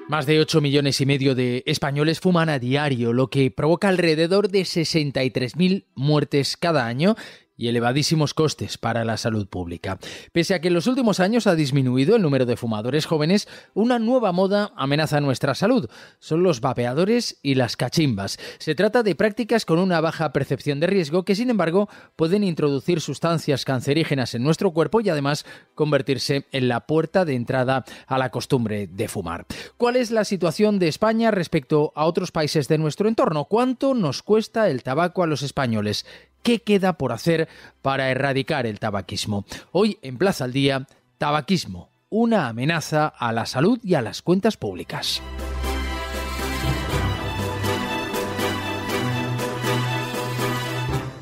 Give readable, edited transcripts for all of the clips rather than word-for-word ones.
Más de 8,5 millones de españoles fuman a diario, lo que provoca alrededor de 63.000 muertes cada año y elevadísimos costes para la salud pública. Pese a que en los últimos años ha disminuido el número de fumadores jóvenes, una nueva moda amenaza nuestra salud. Son los vapeadores y las cachimbas. Se trata de prácticas con una baja percepción de riesgo que, sin embargo, pueden introducir sustancias cancerígenas en nuestro cuerpo y además convertirse en la puerta de entrada a la costumbre de fumar. ¿Cuál es la situación de España respecto a otros países de nuestro entorno? ¿Cuánto nos cuesta el tabaco a los españoles? ¿Qué queda por hacer para erradicar el tabaquismo? Hoy en Plaza al Día, tabaquismo, una amenaza a la salud y a las cuentas públicas.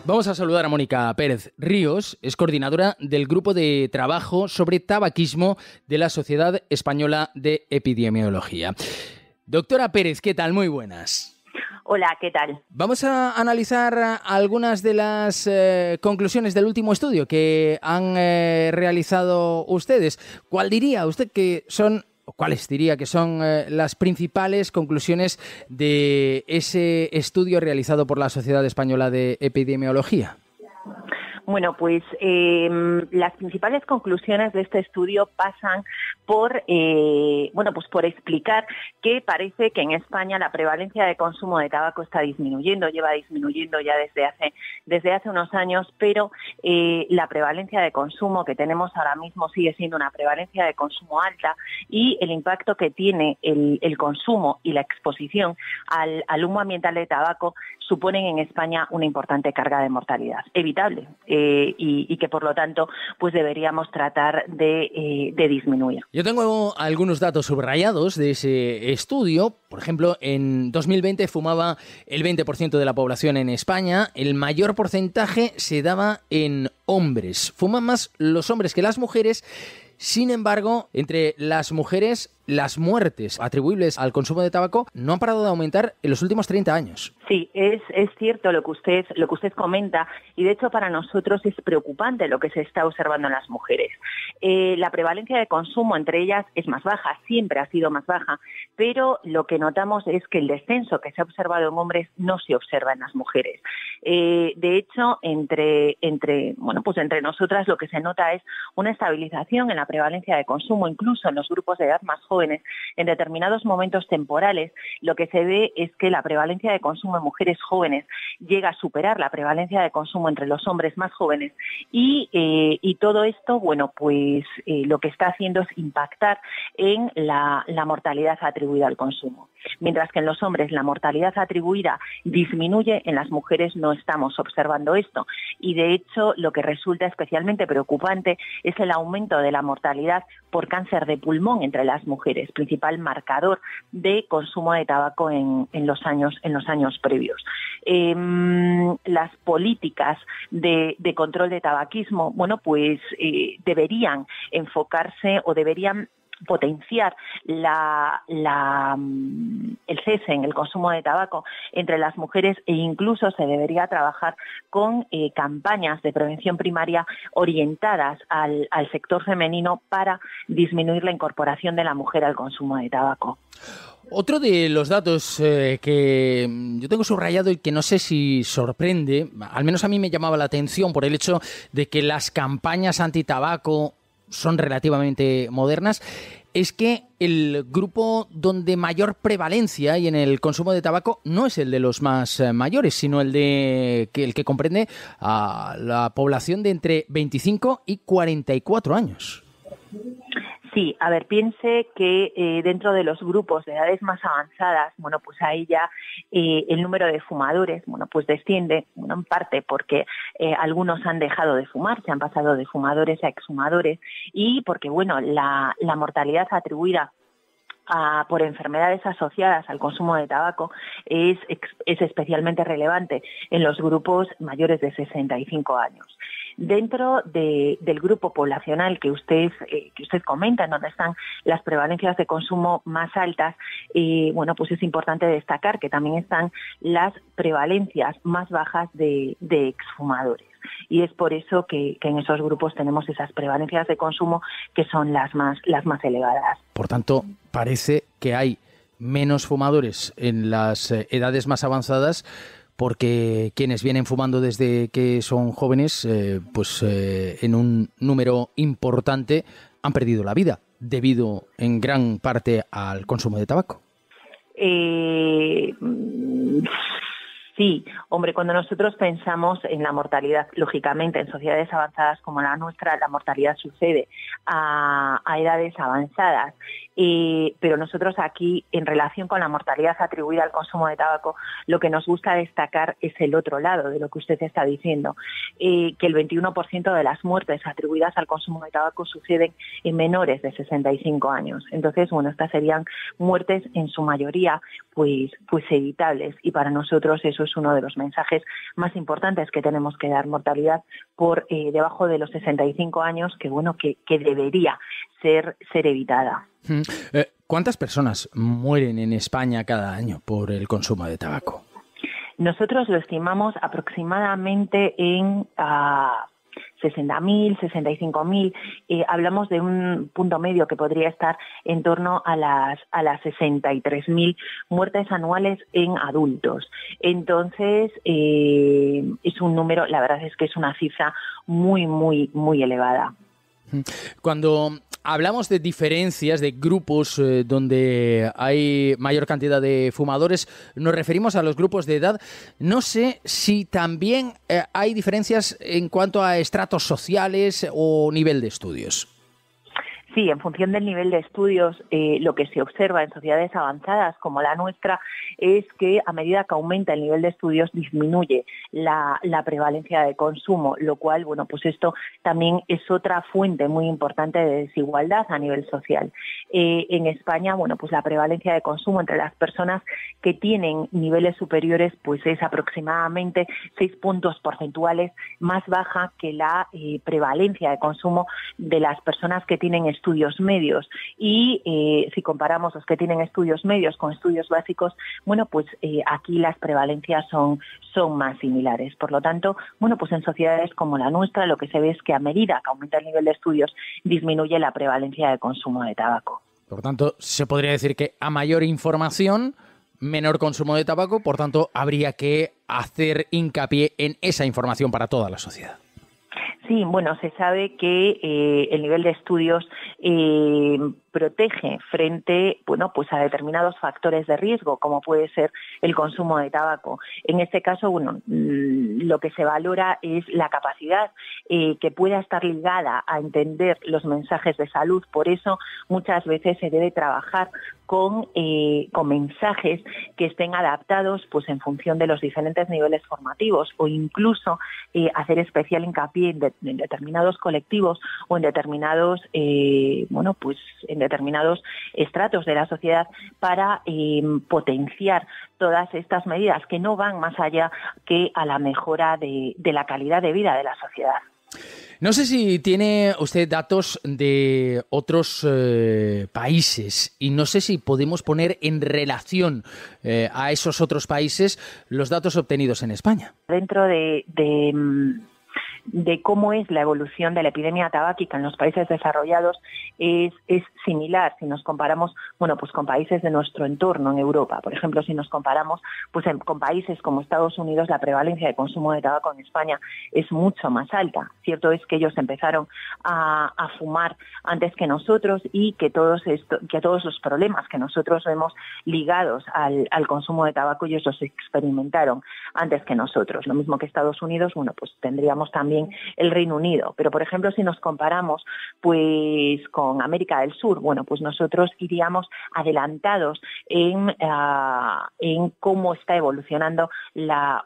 Vamos a saludar a Mónica Pérez Ríos, es coordinadora del Grupo de Trabajo sobre Tabaquismo de la Sociedad Española de Epidemiología. Doctora Pérez, ¿qué tal? Muy buenas. Hola, ¿qué tal? Vamos a analizar algunas de las conclusiones del último estudio que han realizado ustedes. ¿Cuáles diría que son las principales conclusiones de ese estudio realizado por la Sociedad Española de Epidemiología? Bueno, pues las principales conclusiones de este estudio pasan por explicar que parece que en España la prevalencia de consumo de tabaco está disminuyendo, lleva disminuyendo ya desde hace unos años, pero la prevalencia de consumo que tenemos ahora mismo sigue siendo una prevalencia de consumo alta y el impacto que tiene el consumo y la exposición al humo ambiental de tabaco suponen en España una importante carga de mortalidad evitable y que por lo tanto pues deberíamos tratar de disminuir. Yo tengo algunos datos subrayados de ese estudio. Por ejemplo, en 2020 fumaba el 20% de la población en España. El mayor porcentaje se daba en hombres. Fuman más los hombres que las mujeres. Sin embargo, entre las mujeres, las muertes atribuibles al consumo de tabaco no han parado de aumentar en los últimos 30 años. Sí, es cierto lo que usted comenta, y de hecho para nosotros es preocupante lo que se está observando en las mujeres. La prevalencia de consumo entre ellas es más baja, siempre ha sido más baja, pero lo que notamos es que el descenso que se ha observado en hombres no se observa en las mujeres. De hecho, entre nosotras lo que se nota es una estabilización en la prevalencia de consumo, incluso en los grupos de edad más jóvenes. En determinados momentos temporales, lo que se ve es que la prevalencia de consumo en mujeres jóvenes llega a superar la prevalencia de consumo entre los hombres más jóvenes y todo esto, lo que está haciendo es impactar en la mortalidad atribuida al consumo. Mientras que en los hombres la mortalidad atribuida disminuye, en las mujeres no estamos observando esto. Y de hecho, lo que resulta especialmente preocupante es el aumento de la mortalidad por cáncer de pulmón entre las mujeres, principal marcador de consumo de tabaco en los años previos. Las políticas de control de tabaquismo, deberían enfocarse o deberían potenciar el cese en el consumo de tabaco entre las mujeres e incluso se debería trabajar con campañas de prevención primaria orientadas al sector femenino para disminuir la incorporación de la mujer al consumo de tabaco. Otro de los datos que yo tengo subrayado y que no sé si sorprende, al menos a mí me llamaba la atención por el hecho de que las campañas antitabaco son relativamente modernas, es que el grupo donde mayor prevalencia hay en el consumo de tabaco no es el de los más mayores, sino el que comprende a la población de entre 25 y 44 años. Sí, a ver, piense que dentro de los grupos de edades más avanzadas, ahí ya el número de fumadores, desciende, en parte porque algunos han dejado de fumar, se han pasado de fumadores a exfumadores y porque, la mortalidad atribuida por enfermedades asociadas al consumo de tabaco es especialmente relevante en los grupos mayores de 65 años. Dentro del grupo poblacional que usted comenta, en donde están las prevalencias de consumo más altas, es importante destacar que también están las prevalencias más bajas de exfumadores. Y es por eso que en esos grupos tenemos esas prevalencias de consumo que son las más elevadas. Por tanto, parece que hay menos fumadores en las edades más avanzadas, porque quienes vienen fumando desde que son jóvenes, en un número importante han perdido la vida, debido en gran parte al consumo de tabaco. Sí, hombre, cuando nosotros pensamos en la mortalidad, lógicamente en sociedades avanzadas como la nuestra, la mortalidad sucede a edades avanzadas, pero nosotros aquí, en relación con la mortalidad atribuida al consumo de tabaco, lo que nos gusta destacar es el otro lado de lo que usted está diciendo, que el 21% de las muertes atribuidas al consumo de tabaco suceden en menores de 65 años. Entonces, bueno, estas serían muertes en su mayoría pues evitables, y para nosotros eso es uno de los mensajes más importantes que tenemos que dar: mortalidad por debajo de los 65 años, que debería ser evitada. ¿Cuántas personas mueren en España cada año por el consumo de tabaco? Nosotros lo estimamos aproximadamente en 60.000, 65.000. Hablamos de un punto medio que podría estar en torno a las 63.000 muertes anuales en adultos. Entonces, es un número, la verdad es que es una cifra muy, muy, muy elevada. Cuando hablamos de diferencias, de grupos donde hay mayor cantidad de fumadores, nos referimos a los grupos de edad. No sé si también hay diferencias en cuanto a estratos sociales o nivel de estudios. Sí, en función del nivel de estudios, lo que se observa en sociedades avanzadas como la nuestra es que a medida que aumenta el nivel de estudios disminuye la prevalencia de consumo, lo cual, pues esto también es otra fuente muy importante de desigualdad a nivel social. En España, pues la prevalencia de consumo entre las personas que tienen niveles superiores pues es aproximadamente 6 puntos porcentuales más baja que la prevalencia de consumo de las personas que tienen estudios medios, y si comparamos los que tienen estudios medios con estudios básicos, aquí las prevalencias son más similares. Por lo tanto, pues en sociedades como la nuestra lo que se ve es que a medida que aumenta el nivel de estudios disminuye la prevalencia de consumo de tabaco. Por tanto, se podría decir que a mayor información, menor consumo de tabaco, por tanto, habría que hacer hincapié en esa información para toda la sociedad. Sí, se sabe que el nivel de estudios protege frente, a determinados factores de riesgo, como puede ser el consumo de tabaco. En este caso, lo que se valora es la capacidad que pueda estar ligada a entender los mensajes de salud. Por eso, muchas veces se debe trabajar con mensajes que estén adaptados en función de los diferentes niveles formativos, o incluso hacer especial hincapié en determinados colectivos o en determinados en determinados estratos de la sociedad para potenciar todas estas medidas que no van más allá que a la mejora de la calidad de vida de la sociedad. No sé si tiene usted datos de otros países, y no sé si podemos poner en relación a esos otros países los datos obtenidos en España. Dentro de cómo es la evolución de la epidemia tabáquica en los países desarrollados es similar si nos comparamos con países de nuestro entorno en Europa. Por ejemplo, si nos comparamos con países como Estados Unidos, la prevalencia de consumo de tabaco en España es mucho más alta. Cierto es que ellos empezaron a fumar antes que nosotros, y que todos los problemas que nosotros vemos ligados al consumo de tabaco ellos los experimentaron antes que nosotros. Lo mismo que Estados Unidos, tendríamos también el Reino Unido. Pero, por ejemplo, si nos comparamos con América del Sur, nosotros iríamos adelantados en cómo está evolucionando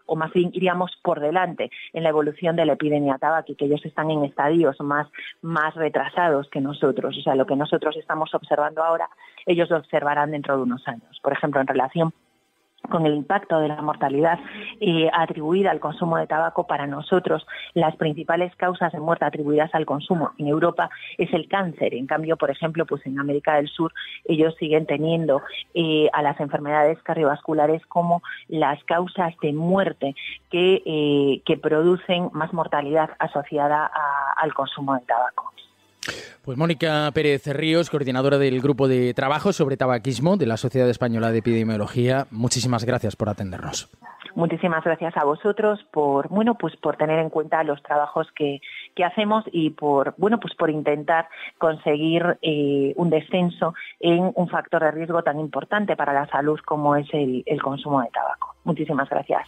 o más bien iríamos por delante en la evolución de la epidemia tabáquica. Ellos están en estadios más retrasados que nosotros. O sea, lo que nosotros estamos observando ahora, ellos lo observarán dentro de unos años. Por ejemplo, en relación con el impacto de la mortalidad atribuida al consumo de tabaco, para nosotros las principales causas de muerte atribuidas al consumo en Europa es el cáncer. En cambio, por ejemplo, en América del Sur ellos siguen teniendo a las enfermedades cardiovasculares como las causas de muerte que producen más mortalidad asociada al consumo de tabaco. Pues Mónica Pérez Ríos, coordinadora del Grupo de Trabajo sobre Tabaquismo de la Sociedad Española de Epidemiología, muchísimas gracias por atendernos. Muchísimas gracias a vosotros por tener en cuenta los trabajos que hacemos y por intentar conseguir un descenso en un factor de riesgo tan importante para la salud como es el consumo de tabaco. Muchísimas gracias.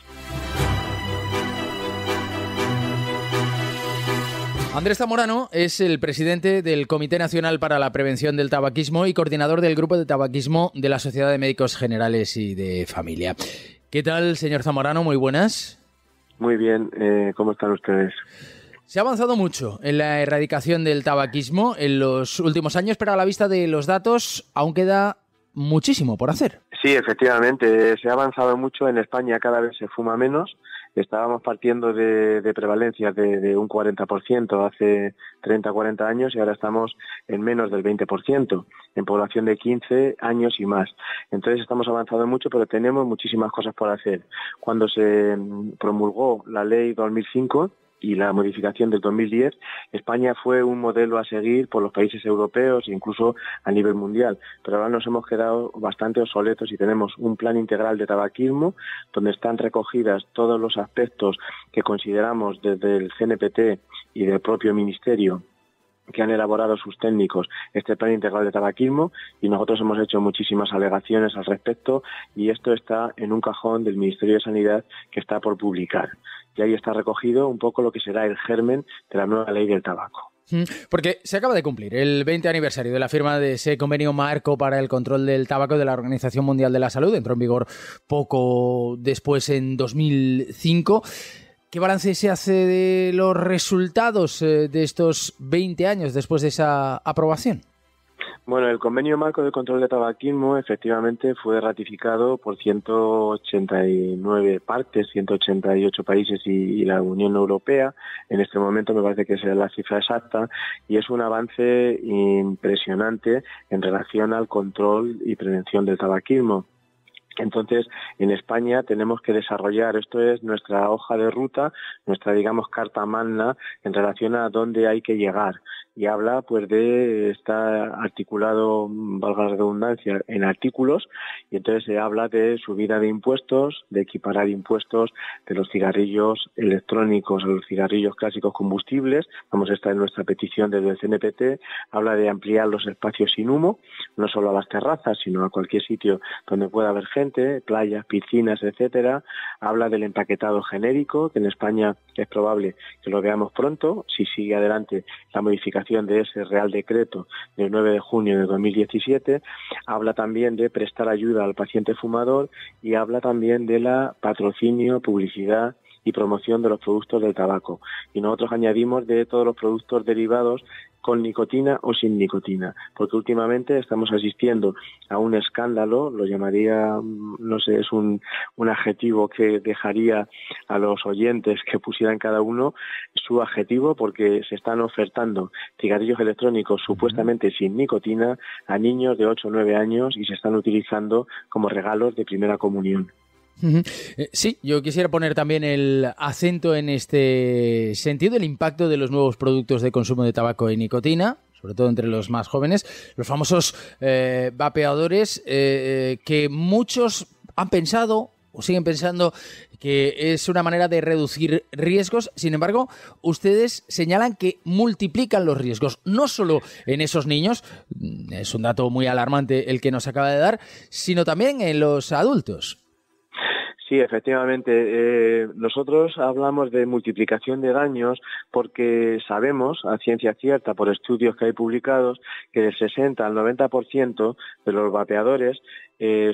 Andrés Zamorano es el presidente del Comité Nacional para la Prevención del Tabaquismo y coordinador del Grupo de Tabaquismo de la Sociedad de Médicos Generales y de Familia. ¿Qué tal, señor Zamorano? Muy buenas. Muy bien, ¿cómo están ustedes? Se ha avanzado mucho en la erradicación del tabaquismo en los últimos años, pero a la vista de los datos aún queda muchísimo por hacer. Sí, efectivamente, se ha avanzado mucho. En España cada vez se fuma menos. Estábamos partiendo de prevalencias de un 40% hace 30, 40 años y ahora estamos en menos del 20% en población de 15 años y más. Entonces estamos avanzando mucho, pero tenemos muchísimas cosas por hacer. Cuando se promulgó la Ley 2005 y la modificación del 2010, España fue un modelo a seguir por los países europeos e incluso a nivel mundial. Pero ahora nos hemos quedado bastante obsoletos y tenemos un plan integral de tabaquismo donde están recogidas todos los aspectos que consideramos desde el CNPT y del propio Ministerio que han elaborado sus técnicos este plan integral de tabaquismo, y nosotros hemos hecho muchísimas alegaciones al respecto y esto está en un cajón del Ministerio de Sanidad que está por publicar. Y ahí está recogido un poco lo que será el germen de la nueva ley del tabaco. Porque se acaba de cumplir el 20 aniversario de la firma de ese convenio marco para el control del tabaco de la Organización Mundial de la Salud. Entró en vigor poco después, en 2005. ¿Qué balance se hace de los resultados de estos 20 años después de esa aprobación? Bueno, el convenio marco de control de tabaquismo efectivamente fue ratificado por 189 partes, 188 países y la Unión Europea. En este momento me parece que esa es la cifra exacta y es un avance impresionante en relación al control y prevención del tabaquismo. Entonces, en España tenemos que desarrollar, esto es nuestra hoja de ruta, nuestra, digamos, carta magna en relación a dónde hay que llegar. Y habla, pues, está articulado, valga la redundancia, en artículos, y entonces se habla de subida de impuestos, de equiparar impuestos de los cigarrillos electrónicos a los cigarrillos clásicos combustibles. Vamos, esta es nuestra petición desde el CNPT. Habla de ampliar los espacios sin humo, no solo a las terrazas, sino a cualquier sitio donde pueda haber gente, playas, piscinas, etcétera. Habla del empaquetado genérico, que en España es probable que lo veamos pronto, si sigue adelante la modificación de ese Real Decreto del 9 de junio de 2017. Habla también de prestar ayuda al paciente fumador y habla también de la patrocinio, publicidad y promoción de los productos del tabaco. Y nosotros añadimos de todos los productos derivados con nicotina o sin nicotina, porque últimamente estamos asistiendo a un escándalo, lo llamaría, no sé, es un adjetivo que dejaría a los oyentes que pusieran cada uno su adjetivo, porque se están ofertando cigarrillos electrónicos supuestamente sin nicotina a niños de 8 o 9 años y se están utilizando como regalos de primera comunión. Sí, yo quisiera poner también el acento en este sentido, el impacto de los nuevos productos de consumo de tabaco y nicotina, sobre todo entre los más jóvenes, los famosos vapeadores, que muchos han pensado o siguen pensando que es una manera de reducir riesgos. Sin embargo, ustedes señalan que multiplican los riesgos, no solo en esos niños, es un dato muy alarmante el que nos acaba de dar, sino también en los adultos. Sí, efectivamente. Nosotros hablamos de multiplicación de daños porque sabemos, a ciencia cierta, por estudios que hay publicados, que del 60 al 90% de los vapeadores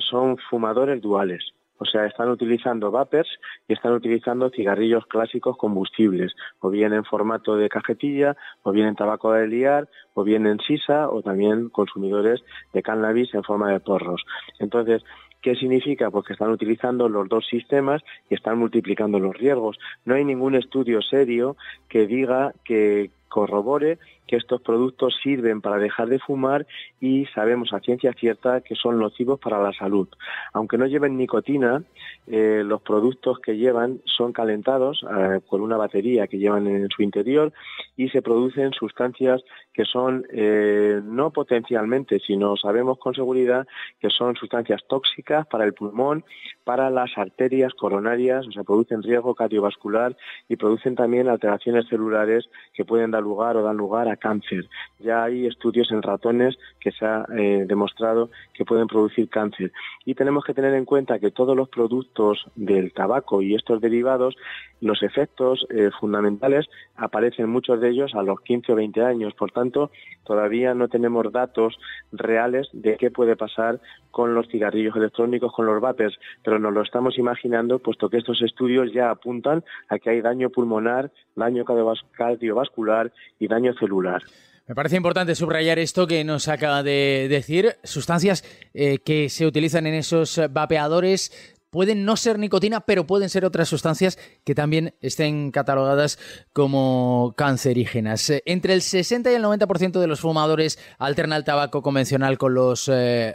son fumadores duales. O sea, están utilizando vapers y están utilizando cigarrillos clásicos combustibles, o bien en formato de cajetilla, o bien en tabaco de liar, o bien en sisa, o también consumidores de cannabis en forma de porros. Entonces, ¿qué significa? Pues que están utilizando los dos sistemas y están multiplicando los riesgos. No hay ningún estudio serio que diga que corrobore que estos productos sirven para dejar de fumar y sabemos a ciencia cierta que son nocivos para la salud. Aunque no lleven nicotina, los productos que llevan son calentados con una batería que llevan en su interior y se producen sustancias que son no potencialmente, sino sabemos con seguridad que son sustancias tóxicas para el pulmón, para las arterias coronarias, o sea, producen riesgo cardiovascular y producen también alteraciones celulares que pueden dar lugar o dan lugar a cáncer. Ya hay estudios en ratones que se ha demostrado que pueden producir cáncer. Y tenemos que tener en cuenta que todos los productos del tabaco y estos derivados, los efectos fundamentales aparecen muchos de ellos a los 15 o 20 años. Por tanto, todavía no tenemos datos reales de qué puede pasar con los cigarrillos electrónicos, con los vapers, pero nos lo estamos imaginando, puesto que estos estudios ya apuntan a que hay daño pulmonar, daño cardiovascular y daño celular. Me parece importante subrayar esto que nos acaba de decir. Sustancias que se utilizan en esos vapeadores pueden no ser nicotina, pero pueden ser otras sustancias que también estén catalogadas como cancerígenas. Entre el 60 y el 90% de los fumadores alterna el tabaco convencional con los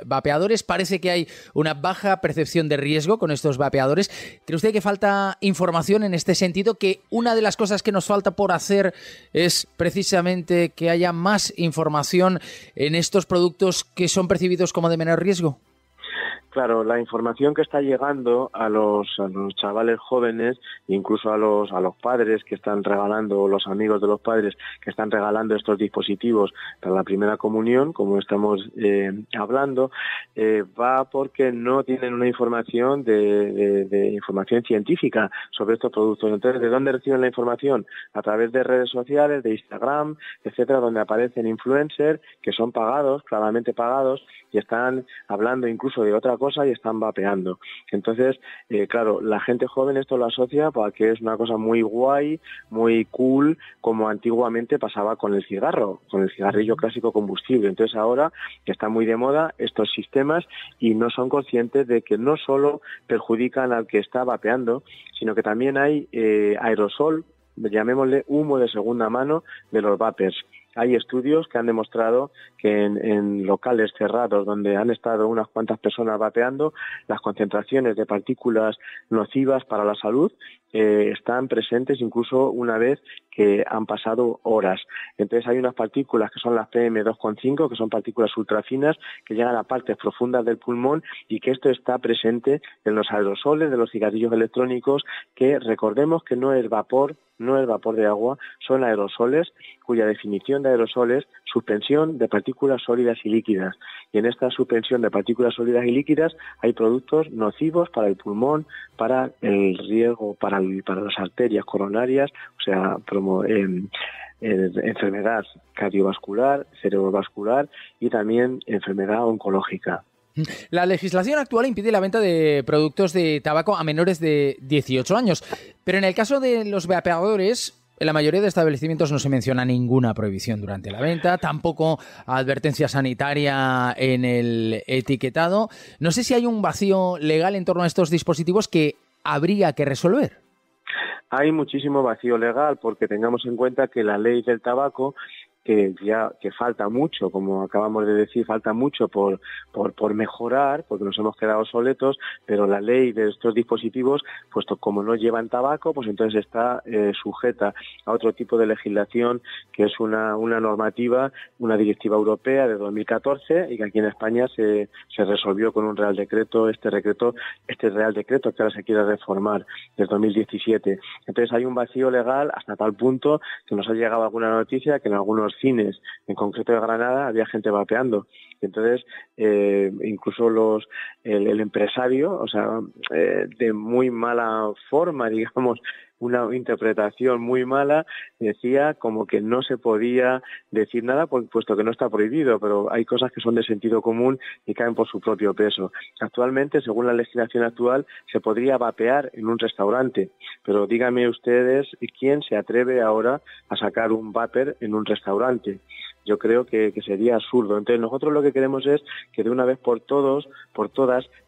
vapeadores. Parece que hay una baja percepción de riesgo con estos vapeadores. ¿Cree usted que falta información en este sentido? Que una de las cosas que nos falta por hacer es precisamente que haya más información en estos productos que son percibidos como de menor riesgo. Claro, la información que está llegando a los chavales jóvenes, incluso a los padres que están regalando, o los amigos de los padres que están regalando estos dispositivos para la primera comunión, como estamos hablando, va porque no tienen una información de información científica sobre estos productos. Entonces, ¿de dónde reciben la información? A través de redes sociales, de Instagram, etcétera, donde aparecen influencers que son pagados, claramente pagados, y están hablando incluso de otra cosa y están vapeando. Entonces, claro, la gente joven esto lo asocia para que es una cosa muy guay, muy cool, como antiguamente pasaba con el cigarrillo clásico combustible. Entonces ahora está muy de moda estos sistemas y no son conscientes de que no solo perjudican al que está vapeando, sino que también hay aerosol, llamémosle humo de segunda mano de los vapers. Hay estudios que han demostrado que en locales cerrados donde han estado unas cuantas personas vapeando, las concentraciones de partículas nocivas para la salud están presentes incluso una vez que han pasado horas. Entonces hay unas partículas que son las PM2,5, que son partículas ultrafinas que llegan a partes profundas del pulmón y que esto está presente en los aerosoles de los cigarrillos electrónicos, que recordemos que no es vapor de agua, son aerosoles cuya definición de aerosol es suspensión de partículas sólidas y líquidas. Y en esta suspensión de partículas sólidas y líquidas hay productos nocivos para el pulmón, para el riego, para las arterias coronarias, o sea, enfermedad cardiovascular, cerebrovascular y también enfermedad oncológica. La legislación actual impide la venta de productos de tabaco a menores de 18 años, pero en el caso de los vapeadores, en la mayoría de establecimientos no se menciona ninguna prohibición durante la venta, tampoco advertencia sanitaria en el etiquetado. No sé si hay un vacío legal en torno a estos dispositivos que habría que resolver. Hay muchísimo vacío legal porque tengamos en cuenta que la ley del tabaco, que falta mucho, como acabamos de decir, falta mucho por mejorar, porque nos hemos quedado obsoletos, pero la ley de estos dispositivos, puesto como no llevan tabaco, pues entonces está sujeta a otro tipo de legislación, que es una normativa, una directiva europea de 2014, y que aquí en España se resolvió con un Real Decreto, este Real Decreto que ahora se quiere reformar, del 2017. Entonces hay un vacío legal hasta tal punto que nos ha llegado alguna noticia que en algunos cines, en concreto de Granada, había gente vapeando. Entonces, incluso el empresario, o sea, de muy mala forma, digamos, una interpretación muy mala, decía como que no se podía decir nada puesto que no está prohibido, pero hay cosas que son de sentido común y caen por su propio peso. Actualmente, según la legislación actual, se podría vapear en un restaurante, pero díganme ustedes quién se atreve ahora a sacar un vapor en un restaurante. yo creo que sería absurdo. Entonces nosotros lo que queremos es que de una vez por todas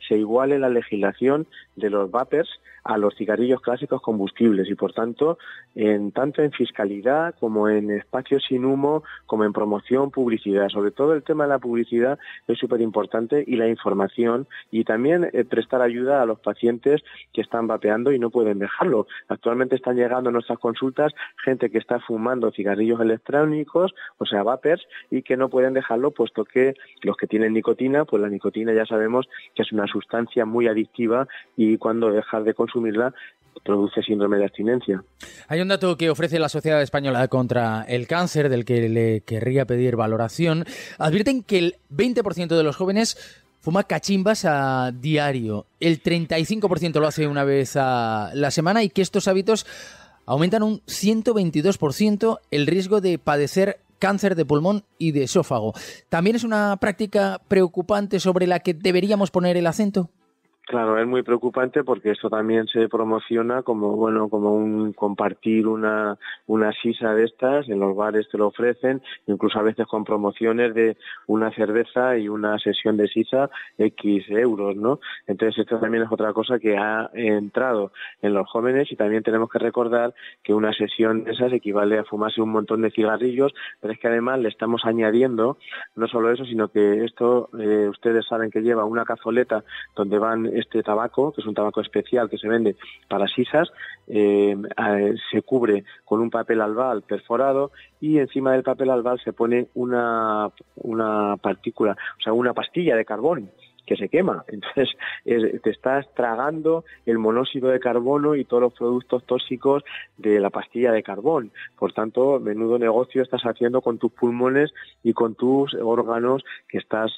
se iguale la legislación de los vapers a los cigarrillos clásicos combustibles y por tanto en fiscalidad como en espacios sin humo, como en promoción, publicidad. Sobre todo el tema de la publicidad es súper importante y la información y también prestar ayuda a los pacientes que están vapeando y no pueden dejarlo. Actualmente están llegando a nuestras consultas gente que está fumando cigarrillos electrónicos, o sea, vapers, y que no pueden dejarlo puesto que los que tienen nicotina, pues la nicotina ya sabemos que es una sustancia muy adictiva y cuando dejas de consumirla produce síndrome de abstinencia. Hay un dato que ofrece la Sociedad Española contra el Cáncer, del que le querría pedir valoración. Advierten que el 20% de los jóvenes fuma cachimbas a diario, el 35% lo hace una vez a la semana y que estos hábitos aumentan un 122% el riesgo de padecer cáncer de pulmón y de esófago. ¿También es una práctica preocupante sobre la que deberíamos poner el acento? Claro, es muy preocupante porque esto también se promociona como un compartir una sisa de estas, en los bares te lo ofrecen, incluso a veces con promociones de una cerveza y una sesión de sisa X euros, ¿no? Entonces esto también es otra cosa que ha entrado en los jóvenes y también tenemos que recordar que una sesión de esas equivale a fumarse un montón de cigarrillos, pero es que además le estamos añadiendo no solo eso, sino que esto ustedes saben que lleva una cazoleta donde van este tabaco, que es un tabaco especial que se vende para sisas, se cubre con un papel albal perforado y encima del papel albal se pone una partícula, o sea, una pastilla de carbón que se quema. Entonces te estás tragando el monóxido de carbono y todos los productos tóxicos de la pastilla de carbón. Por tanto, menudo negocio estás haciendo con tus pulmones y con tus órganos, que estás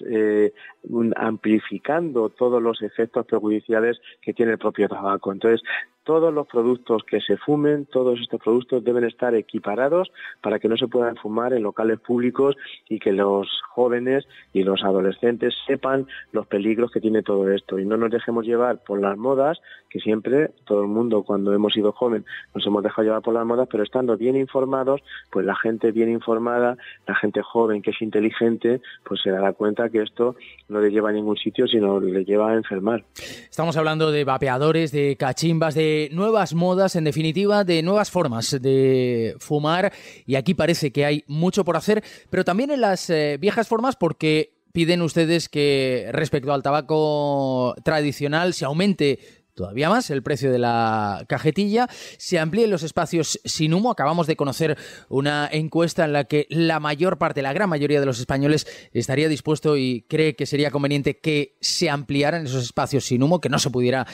amplificando todos los efectos perjudiciales que tiene el propio tabaco. Entonces, todos los productos que se fumen, todos estos productos deben estar equiparados para que no se puedan fumar en locales públicos y que los jóvenes y los adolescentes sepan los peligros que tiene todo esto y no nos dejemos llevar por las modas, que siempre todo el mundo cuando hemos sido joven nos hemos dejado llevar por las modas, pero estando bien informados, pues la gente bien informada, la gente joven que es inteligente, pues se dará cuenta que esto no le lleva a ningún sitio, sino le lleva a enfermar. Estamos hablando de vapeadores, de cachimbas, de nuevas modas, en definitiva, de nuevas formas de fumar, y aquí parece que hay mucho por hacer, pero también en las viejas formas, porque piden ustedes que respecto al tabaco tradicional se aumente todavía más el precio de la cajetilla, se amplíen los espacios sin humo. Acabamos de conocer una encuesta en la que la gran mayoría de los españoles estaría dispuesto y cree que sería conveniente que se ampliaran esos espacios sin humo, que no se pudiera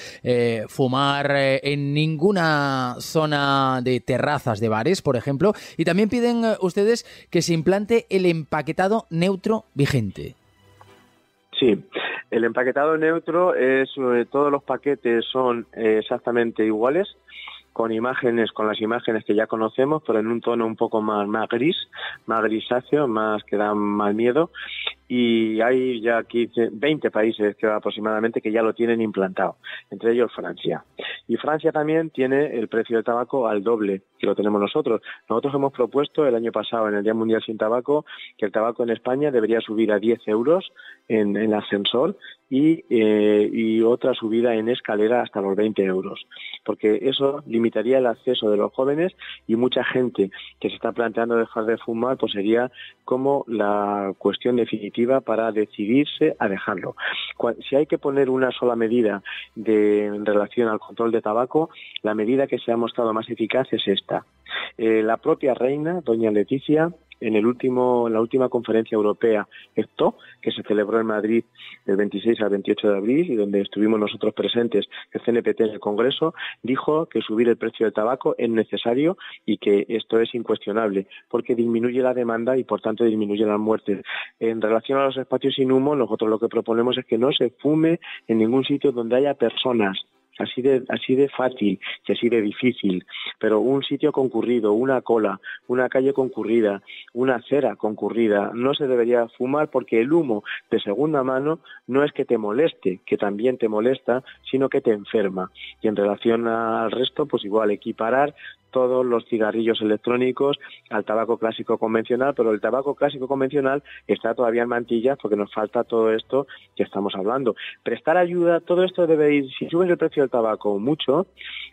fumar en ninguna zona de terrazas de bares, por ejemplo. Y también piden ustedes que se implante el empaquetado neutro vigente. Sí, el empaquetado neutro es todos los paquetes son exactamente iguales, con las imágenes que ya conocemos, pero en un tono un poco más grisáceo, más que dan más miedo. Y hay ya aquí 20 países que aproximadamente que ya lo tienen implantado, entre ellos Francia. Y Francia también tiene el precio del tabaco al doble que lo tenemos nosotros. Nosotros hemos propuesto el año pasado, en el Día Mundial Sin Tabaco, que el tabaco en España debería subir a 10 euros en el ascensor y otra subida en escalera hasta los 20 euros, porque eso limitaría el acceso de los jóvenes y mucha gente que se está planteando dejar de fumar, pues sería como la cuestión definitiva para decidirse a dejarlo. Si hay que poner una sola medida en relación al control de tabaco, la medida que se ha mostrado más eficaz es esta. La propia reina, doña Leticia, en la última conferencia europea ECTO, que se celebró en Madrid del 26 al 28 de abril y donde estuvimos nosotros presentes, el CNPT en el Congreso, dijo que subir el precio del tabaco es necesario y que esto es incuestionable porque disminuye la demanda y por tanto disminuye las muertes. En relación a los espacios sin humo, nosotros lo que proponemos es que no se fume en ningún sitio donde haya personas. Así de fácil y así de difícil, pero un sitio concurrido, una cola, una calle concurrida, una acera concurrida, no se debería fumar porque el humo de segunda mano no es que te moleste, que también te molesta, sino que te enferma. Y en relación al resto, pues igual equiparar todos los cigarrillos electrónicos al tabaco clásico convencional, pero el tabaco clásico convencional está todavía en mantillas porque nos falta todo esto que estamos hablando. Prestar ayuda, todo esto debe ir, si subes el precio del tabaco mucho,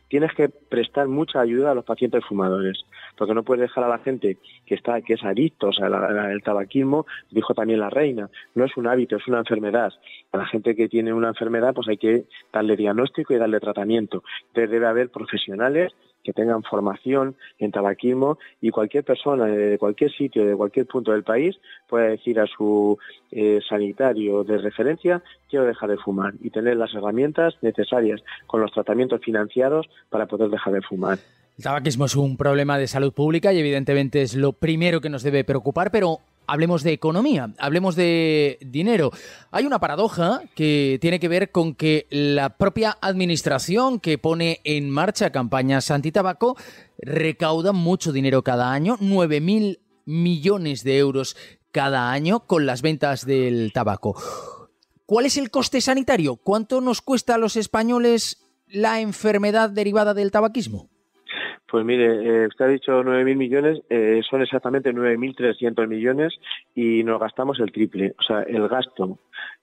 tienes que prestar mucha ayuda a los pacientes fumadores, porque no puedes dejar a la gente que es adicto, o sea, el tabaquismo, dijo también la reina, no es un hábito, es una enfermedad. A la gente que tiene una enfermedad, pues hay que darle diagnóstico y darle tratamiento. Entonces debe haber profesionales que tengan formación en tabaquismo y cualquier persona de cualquier sitio, de cualquier punto del país, puede decir a su sanitario de referencia: quiero dejar de fumar, y tener las herramientas necesarias con los tratamientos financiados para poder dejar de fumar. El tabaquismo es un problema de salud pública y evidentemente es lo primero que nos debe preocupar, pero hablemos de economía, hablemos de dinero. Hay una paradoja que tiene que ver con que la propia administración que pone en marcha campañas antitabaco recauda mucho dinero cada año, 9.000 millones de euros cada año con las ventas del tabaco. ¿Cuál es el coste sanitario? ¿Cuánto nos cuesta a los españoles la enfermedad derivada del tabaquismo? Pues mire, usted ha dicho 9.000 millones, son exactamente 9.300 millones y nos gastamos el triple. O sea, el gasto,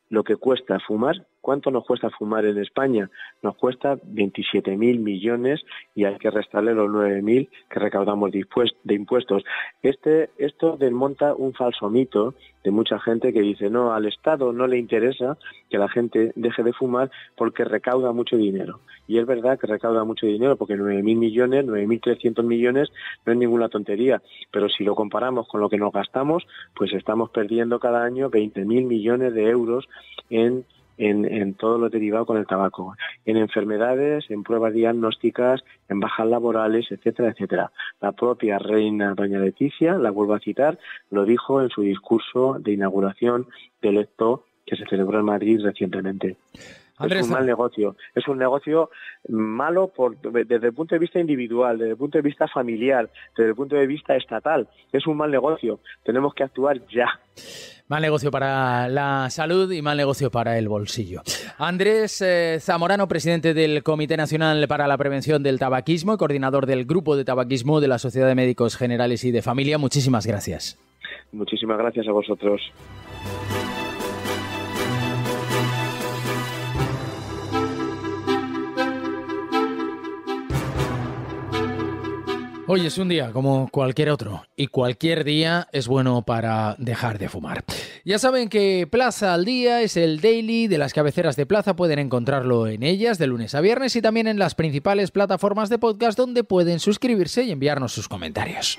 lo que cuesta fumar, ¿cuánto nos cuesta fumar en España? Nos cuesta 27.000 millones y hay que restarle los 9.000 que recaudamos de impuestos. Esto desmonta un falso mito de mucha gente que dice: no, al Estado no le interesa que la gente deje de fumar porque recauda mucho dinero. Y es verdad que recauda mucho dinero, porque 9.000 millones, 9.300 millones no es ninguna tontería, pero si lo comparamos con lo que nos gastamos, pues estamos perdiendo cada año 20.000 millones de euros en todo lo derivado con el tabaco, en enfermedades, en pruebas diagnósticas, en bajas laborales, etcétera, etcétera. La propia reina doña Leticia, la vuelvo a citar, lo dijo en su discurso de inauguración del ECTO que se celebró en Madrid recientemente. Andrés, es un mal negocio, es un negocio malo desde el punto de vista individual, desde el punto de vista familiar, desde el punto de vista estatal. Es un mal negocio, tenemos que actuar ya. Mal negocio para la salud y mal negocio para el bolsillo. Andrés Zamorano, presidente del Comité Nacional para la Prevención del Tabaquismo y coordinador del Grupo de Tabaquismo de la Sociedad de Médicos Generales y de Familia, muchísimas gracias. Muchísimas gracias a vosotros. Hoy es un día como cualquier otro y cualquier día es bueno para dejar de fumar. Ya saben que Plaza al Día es el daily de las cabeceras de Plaza. Pueden encontrarlo en ellas de lunes a viernes y también en las principales plataformas de podcast donde pueden suscribirse y enviarnos sus comentarios.